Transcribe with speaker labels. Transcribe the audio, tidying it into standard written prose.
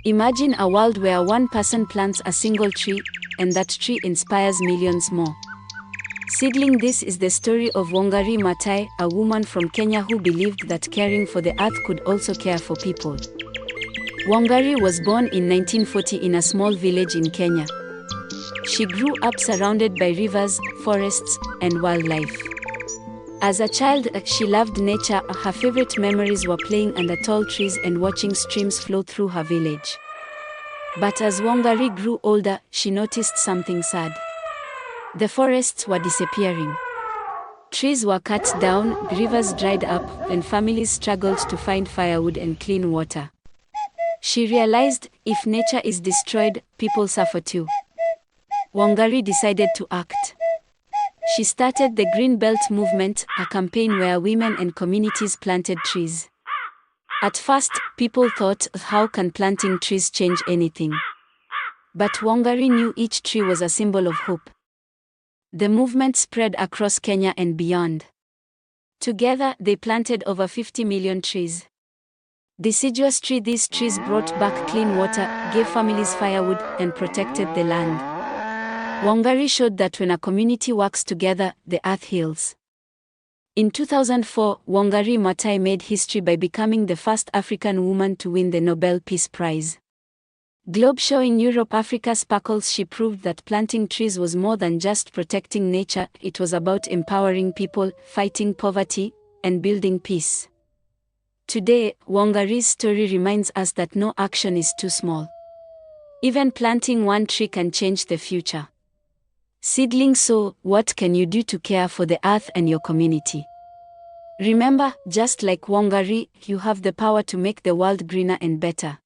Speaker 1: Imagine a world where one person plants a single tree, and that tree inspires millions more. Seedling This is the story of Wangari Maathai, a woman from Kenya who believed that caring for the earth could also care for people. Wangari was born in 1940 in a small village in Kenya. She grew up surrounded by rivers, forests, and wildlife. As a child, she loved nature. Her favorite memories were playing under tall trees and watching streams flow through her village. But as Wangari grew older, she noticed something sad. The forests were disappearing. Trees were cut down, rivers dried up, and families struggled to find firewood and clean water. She realized, if nature is destroyed, people suffer too. Wangari decided to act. She started the Green Belt movement, a campaign where women and communities planted trees. At first, people thought, how can planting trees change anything? But Wangari knew each tree was a symbol of hope. The movement spread across Kenya and beyond. Together, they planted over 50 million trees. Deciduous trees. These trees brought back clean water, gave families firewood, and protected the land. Wangari showed that when a community works together, the earth heals. In 2004, Wangari Maathai made history by becoming the first African woman to win the Nobel Peace Prize. Globe showing Europe Africa sparkles. She proved that planting trees was more than just protecting nature, it was about empowering people, fighting poverty, and building peace. Today, Wangari's story reminds us that no action is too small. Even planting one tree can change the future. Seedling. So, what can you do to care for the earth and your community? Remember, just like Wangari, you have the power to make the world greener and better.